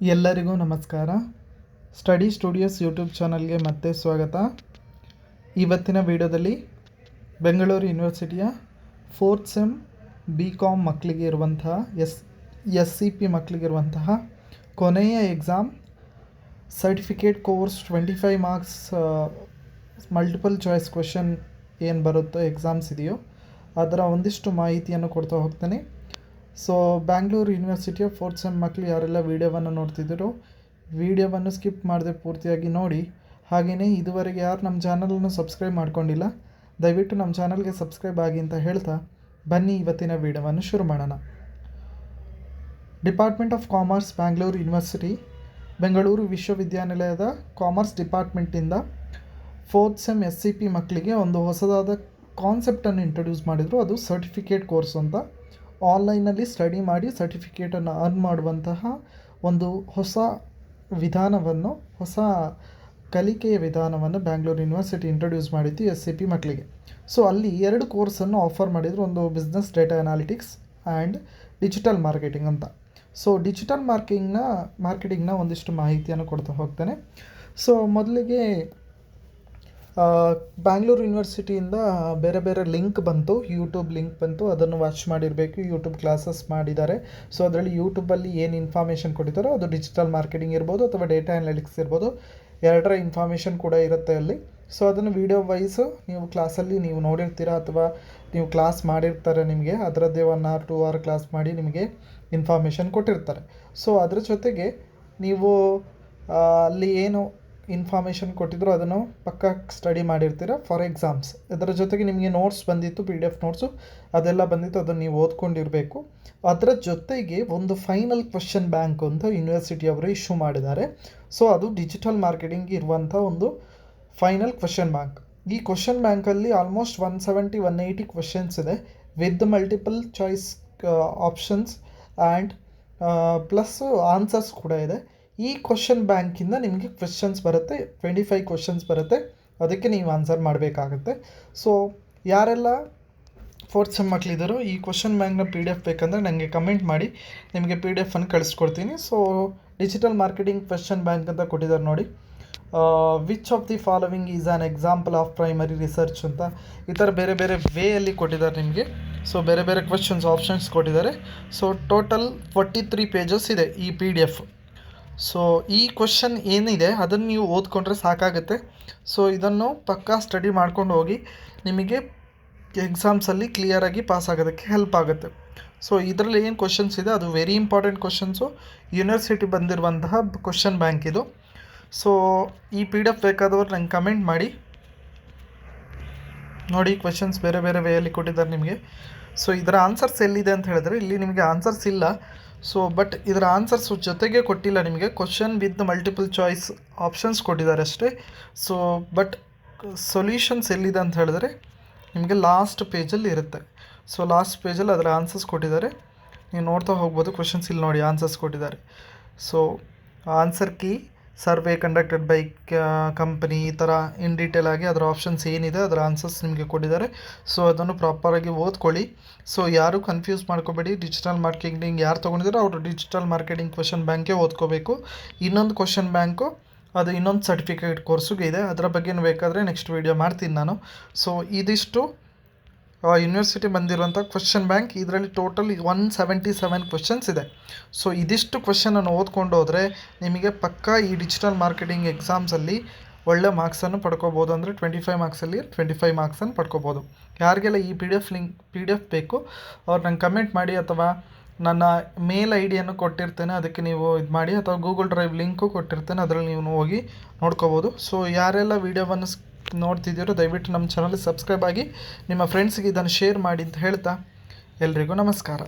ಎಲ್ಲರಿಗೂ ನಮಸ್ಕಾರ. Study studios YouTube ಚಾನಲ್ಗೆ ಮತ್ತೆ ಸ್ವಾಗತ. ಇವತ್ತಿನ ವಿಡಿಯೋದಲ್ಲಿ ಬೆಂಗಳೂರು ಯೂನಿವರ್ಸಿಟಿಯ 4th ಸೆಮ್ BCom ಮಕ್ಕಳಿಗೆ ಇರುವಂತಹ SCP ಮಕ್ಕಳಿಗಿರುವಂತಹ ಕೊನೆಯ exam certificate course 25 marks multiple choice question ಏನು ಬರುತ್ತೋ ಎಕ್ಸಾಮ್ಸ್ ಇದೆಯೋ ಅದರ ಒಂದಿಷ್ಟು ಮಾಹಿತಿಯನ್ನು ಕೊಡ್ತಾ ಹೋಗ್ತೇನೆ. ಸೊ ಬ್ಯಾಂಗ್ಳೂರು ಯೂನಿವರ್ಸಿಟಿಯ 4th ಸೆಮ್ ಮಕ್ಕಳು ಯಾರೆಲ್ಲ ವೀಡಿಯೋವನ್ನು ನೋಡ್ತಿದ್ದೀರೋ ವೀಡಿಯೋವನ್ನು ಸ್ಕಿಪ್ ಮಾಡದೆ ಪೂರ್ತಿಯಾಗಿ ನೋಡಿ. ಹಾಗೆಯೇ ಇದುವರೆಗೆ ಯಾರು ನಮ್ಮ ಚಾನಲನ್ನು ಸಬ್ಸ್ಕ್ರೈಬ್ ಮಾಡ್ಕೊಂಡಿಲ್ಲ ದಯವಿಟ್ಟು ನಮ್ಮ ಚಾನಲ್ಗೆ ಸಬ್ಸ್ಕ್ರೈಬ್ ಆಗಿ ಅಂತ ಹೇಳ್ತಾ ಬನ್ನಿ ಇವತ್ತಿನ ವೀಡಿಯೋವನ್ನು ಶುರು ಮಾಡೋಣ. Department of commerce Bangalore university Bengaluru ವಿಶ್ವವಿದ್ಯಾನಿಲಯದ ಕಾಮರ್ಸ್ ಡಿಪಾರ್ಟ್ಮೆಂಟಿಂದ 4th ಸೆಮ್ SCP ಮಕ್ಕಳಿಗೆ ಒಂದು ಹೊಸದಾದ ಕಾನ್ಸೆಪ್ಟನ್ನು ಇಂಟ್ರೊಡ್ಯೂಸ್ ಮಾಡಿದರು. ಅದು ಸರ್ಟಿಫಿಕೇಟ್ ಕೋರ್ಸ್ ಅಂತ. ಆನ್ಲೈನಲ್ಲಿ ಸ್ಟಡಿ ಮಾಡಿ ಸರ್ಟಿಫಿಕೇಟನ್ನು ಅರ್ನ್ ಮಾಡುವಂತಹ ಒಂದು ಹೊಸ ಕಲಿಕೆಯ ವಿಧಾನವನ್ನು ಬ್ಯಾಂಗ್ಳೂರು ಯೂನಿವರ್ಸಿಟಿ ಇಂಟ್ರೊಡ್ಯೂಸ್ ಮಾಡಿತ್ತು SCP ಮಕ್ಕಳಿಗೆ. ಸೊ ಅಲ್ಲಿ 2 ಕೋರ್ಸನ್ನು ಆಫರ್ ಮಾಡಿದರು. ಒಂದು business data analytics and digital marketing ಅಂತ. ಸೊ ಡಿಜಿಟಲ್ ಮಾರ್ಕೆಟಿಂಗ್ನ ಒಂದಿಷ್ಟು ಮಾಹಿತಿಯನ್ನು ಕೊಡ್ತಾ ಹೋಗ್ತೇನೆ. ಸೊ ಮೊದಲಿಗೆ ಬ್ಯಾಂಗ್ಳೂರು ಯೂನಿವರ್ಸಿಟಿಯಿಂದ ಬೇರೆ ಬೇರೆ ಲಿಂಕ್ ಬಂತು, ಯೂಟ್ಯೂಬ್ ಲಿಂಕ್ ಬಂತು. ಅದನ್ನು ವಾಚ್ ಮಾಡಿರಬೇಕು. ಯೂಟ್ಯೂಬ್ ಕ್ಲಾಸಸ್ ಮಾಡಿದ್ದಾರೆ. ಸೊ ಅದರಲ್ಲಿ ಯೂಟ್ಯೂಬಲ್ಲಿ ಏನು ಇನ್ಫಾರ್ಮೇಷನ್ ಕೊಟ್ಟಿದ್ದಾರೋ ಅದು ಡಿಜಿಟಲ್ ಮಾರ್ಕೆಟಿಂಗ್ ಇರ್ಬೋದು ಅಥವಾ ಡೇಟಾ ಅನಾಲಿಟಿಕ್ಸ್ ಇರ್ಬೋದು, ಎರಡರ ಇನ್ಫಾರ್ಮೇಷನ್ ಕೂಡ ಇರುತ್ತೆ ಅಲ್ಲಿ. ಸೊ ಅದನ್ನು ವೀಡಿಯೋ ವೈಸು ನೀವು ಕ್ಲಾಸಲ್ಲಿ ನೀವು ನೋಡಿರ್ತೀರ ಅಥವಾ ನೀವು ಕ್ಲಾಸ್ ಮಾಡಿರ್ತಾರೆ. ನಿಮಗೆ ಅದರದ್ದೇ 1 hour 2 hour ಕ್ಲಾಸ್ ಮಾಡಿ ನಿಮಗೆ ಇನ್ಫಾರ್ಮೇಷನ್ ಕೊಟ್ಟಿರ್ತಾರೆ. ಸೊ ಅದರ ಜೊತೆಗೆ ನೀವು ಅಲ್ಲಿ ಏನು ಇನ್ಫಾರ್ಮೇಷನ್ ಕೊಟ್ಟಿದ್ರು ಅದನ್ನು ಪಕ್ಕ ಸ್ಟಡಿ ಮಾಡಿರ್ತೀರ ಫಾರ್ ಎಕ್ಸಾಮ್ಸ್. ಅದರ ಜೊತೆಗೆ ನಿಮಗೆ ನೋಟ್ಸ್ ಬಂದಿತ್ತು, PDF ನೋಟ್ಸು ಅದೆಲ್ಲ ಬಂದಿತ್ತು, ಅದನ್ನು ನೀವು ಓದ್ಕೊಂಡಿರಬೇಕು. ಅದರ ಜೊತೆಗೆ ಒಂದು ಫೈನಲ್ ಕ್ವೆಶ್ಚನ್ ಬ್ಯಾಂಕ್ ಅಂತ ಯೂನಿವರ್ಸಿಟಿಯವರು ಇಶ್ಯೂ ಮಾಡಿದ್ದಾರೆ. ಸೊ ಅದು ಡಿಜಿಟಲ್ ಮಾರ್ಕೆಟಿಂಗ್ ಇರುವಂಥ ಒಂದು ಫೈನಲ್ ಕ್ವೆಶ್ಚನ್ ಬ್ಯಾಂಕ್. ಈ ಕ್ವೆಶ್ಚನ್ ಬ್ಯಾಂಕಲ್ಲಿ ಆಲ್ಮೋಸ್ಟ್ 170-180 ಕ್ವೆಶ್ಚನ್ಸ್ ಇದೆ with multiple choice options and plus answers ಕೂಡ ಇದೆ. ಈ ಕ್ವೆಶ್ಚನ್ ಬ್ಯಾಂಕಿಂದ ನಿಮಗೆ ಕ್ವೆಶ್ಚನ್ಸ್ ಬರುತ್ತೆ, 25 ಕ್ವೆಶ್ಚನ್ಸ್ ಬರುತ್ತೆ. ಅದಕ್ಕೆ ನೀವು ಆನ್ಸರ್ ಮಾಡಬೇಕಾಗತ್ತೆ. ಸೊ ಯಾರೆಲ್ಲ 4th ಸೆಮ್ ಮಕ್ಕಳಿದ್ದಾರೋ ಈ ಕ್ವೆಶ್ಚನ್ ಬ್ಯಾಂಕ್ನ PDF ಬೇಕಂದರೆ ನನಗೆ ಕಮೆಂಟ್ ಮಾಡಿ, ನಿಮಗೆ PDF ಅನ್ನು ಕಳಿಸ್ಕೊಡ್ತೀನಿ. So digital marketing question bank ಅಂತ ಕೊಟ್ಟಿದ್ದಾರೆ ನೋಡಿ. Which of the following is an example of primary research ಅಂತ ಈ ಥರ ಬೇರೆ ಬೇರೆ ವೇಯಲ್ಲಿ ಕೊಟ್ಟಿದ್ದಾರೆ ನಿಮಗೆ. ಸೊ ಬೇರೆ ಬೇರೆ ಕ್ವೆಶ್ಚನ್ಸ್ ಆಪ್ಷನ್ಸ್ ಕೊಟ್ಟಿದ್ದಾರೆ. ಸೊ ಟೋಟಲ್ 43 ಪೇಜಸ್ ಇದೆ ಈ PDF. ಸೊ ಈ ಕ್ವೆಶ್ಚನ್ ಏನಿದೆ ಅದನ್ನು ನೀವು ಓದ್ಕೊಂಡ್ರೆ ಸಾಕಾಗುತ್ತೆ. ಸೊ ಇದನ್ನು ಪಕ್ಕಾ ಸ್ಟಡಿ ಮಾಡ್ಕೊಂಡು ಹೋಗಿ ನಿಮಗೆ ಎಕ್ಸಾಮ್ಸಲ್ಲಿ ಕ್ಲಿಯರಾಗಿ ಪಾಸ್ ಆಗೋದಕ್ಕೆ ಹೆಲ್ಪ್ ಆಗುತ್ತೆ. ಸೊ ಇದರಲ್ಲಿ ಏನು ಕ್ವೆಶ್ಚನ್ಸ್ ಇದೆ ಅದು ವೆರಿ ಇಂಪಾರ್ಟೆಂಟ್ ಕ್ವೆಶ್ಚನ್ಸು. ಯೂನಿವರ್ಸಿಟಿ ಬಂದಿರುವಂತಹ ಕ್ವೆಶ್ಚನ್ ಬ್ಯಾಂಕ್ ಇದು. ಸೊ ಈ PDF ಬೇಕಾದವರು ನಂಗೆ ಕಮೆಂಟ್ ಮಾಡಿ. ನೋಡಿ ಕ್ವೆಶ್ಚನ್ಸ್ ಬೇರೆ ಬೇರೆ ವೇಯಲ್ಲಿ ಕೊಟ್ಟಿದ್ದಾರೆ ನಿಮಗೆ. ಸೊ ಇದರ ಆನ್ಸರ್ಸ್ ಎಲ್ಲಿದೆ ಅಂತ ಹೇಳಿದ್ರೆ ಇಲ್ಲಿ ನಿಮಗೆ ಆನ್ಸರ್ಸ್ ಇಲ್ಲ. ಸೊ ಬಟ್ ಇದರ ಆನ್ಸರ್ಸ್ ಜೊತೆಗೆ ಕೊಟ್ಟಿಲ್ಲ ನಿಮಗೆ, question with multiple choice options ಕೊಟ್ಟಿದ್ದಾರೆ ಅಷ್ಟೇ. ಸೊ ಬಟ್ ಸೊಲ್ಯೂಷನ್ಸ್ ಎಲ್ಲಿದೆ ಅಂತ ಹೇಳಿದ್ರೆ ನಿಮಗೆ ಲಾಸ್ಟ್ ಪೇಜಲ್ಲಿ ಇರುತ್ತೆ. ಸೊ ಲಾಸ್ಟ್ ಪೇಜಲ್ಲಿ ಅದರ ಆನ್ಸರ್ಸ್ ಕೊಟ್ಟಿದ್ದಾರೆ, ನೀವು ನೋಡ್ತಾ ಹೋಗ್ಬೋದು. ಕ್ವಶನ್ಸ್ ಇಲ್ಲಿ ನೋಡಿ ಆನ್ಸರ್ಸ್ ಕೊಟ್ಟಿದ್ದಾರೆ. So answer key, survey conducted by company, ಈ ಥರ ಇನ್ ಡೀಟೇಲ್ ಆಗಿ ಅದರ ಆಪ್ಷನ್ಸ್ ಏನಿದೆ ಅದರ ಆನ್ಸರ್ಸ್ ನಿಮಗೆ ಕೊಟ್ಟಿದ್ದಾರೆ. ಸೊ ಅದನ್ನು ಪ್ರಾಪರಾಗಿ ಓದ್ಕೊಳ್ಳಿ. ಸೊ ಯಾರು ಕನ್ಫ್ಯೂಸ್ ಮಾಡ್ಕೋಬೇಡಿ. ಡಿಜಿಟಲ್ ಮಾರ್ಕೆಟಿಂಗ್ ಯಾರು ತೊಗೊಂಡಿದ್ದಾರೋ ಅವರು ಡಿಜಿಟಲ್ ಮಾರ್ಕೆಟಿಂಗ್ ಕ್ವೆಶ್ಚನ್ ಬ್ಯಾಂಕೇ ಓದ್ಕೋಬೇಕು. ಇನ್ನೊಂದು ಕ್ವೆಶ್ಚನ್ ಬ್ಯಾಂಕು ಅದು ಇನ್ನೊಂದು ಸರ್ಟಿಫಿಕೇಟ್ ಕೋರ್ಸಿಗೆ ಇದೆ, ಅದರ ಬಗ್ಗೆನೂ ಬೇಕಾದರೆ ನೆಕ್ಸ್ಟ್ ವೀಡಿಯೋ ಮಾಡ್ತೀನಿ ನಾನು. ಸೊ ಇದಿಷ್ಟು ಯೂನಿವರ್ಸಿಟಿ ಬಂದಿರುವಂಥ ಕ್ವೆಶ್ಚನ್ ಬ್ಯಾಂಕ್. ಇದರಲ್ಲಿ ಟೋಟಲ್ 177 ಕ್ವೆಶ್ಚನ್ಸ್ ಇದೆ. ಸೊ ಇದಿಷ್ಟು ಕ್ವೆಶ್ಚನನ್ನು ಓದ್ಕೊಂಡು ಹೋದರೆ ನಿಮಗೆ ಪಕ್ಕಾ ಈ ಡಿಜಿಟಲ್ ಮಾರ್ಕೆಟಿಂಗ್ ಎಕ್ಸಾಮ್ಸಲ್ಲಿ ಒಳ್ಳೆ ಮಾರ್ಕ್ಸನ್ನು ಪಡ್ಕೋಬೋದು. ಅಂದರೆ 25 ಮಾರ್ಕ್ಸಲ್ಲಿ 25 ಮಾರ್ಕ್ಸನ್ನು ಪಡ್ಕೋಬೋದು. ಯಾರಿಗೆಲ್ಲ ಈ PDF ಬೇಕು ಅವ್ರು ನಂಗೆ ಕಮೆಂಟ್ ಮಾಡಿ, ಅಥವಾ ನನ್ನ ಮೇಲ್ ID ಕೊಟ್ಟಿರ್ತೇನೆ, ಅದಕ್ಕೆ ನೀವು ಇದು ಮಾಡಿ, ಅಥವಾ ಗೂಗಲ್ ಡ್ರೈವ್ ಲಿಂಕು ಕೊಟ್ಟಿರ್ತೇನೆ, ಅದರಲ್ಲಿ ನೀವು ಹೋಗಿ ನೋಡ್ಕೋಬೋದು. ಸೊ ಯಾರೆಲ್ಲ ವೀಡಿಯೋವನ್ನು ನೋಡ್ತಿದ್ದೀರೋ ದಯವಿಟ್ಟು ನಮ್ಮ ಚಾನಲ್ಗೆ ಸಬ್ಸ್ಕ್ರೈಬ್ ಆಗಿ ನಿಮ್ಮ ಫ್ರೆಂಡ್ಸ್ಗೆ ಇದನ್ನು ಶೇರ್ ಮಾಡಿ ಅಂತ ಹೇಳ್ತಾ ಎಲ್ರಿಗೂ ನಮಸ್ಕಾರ.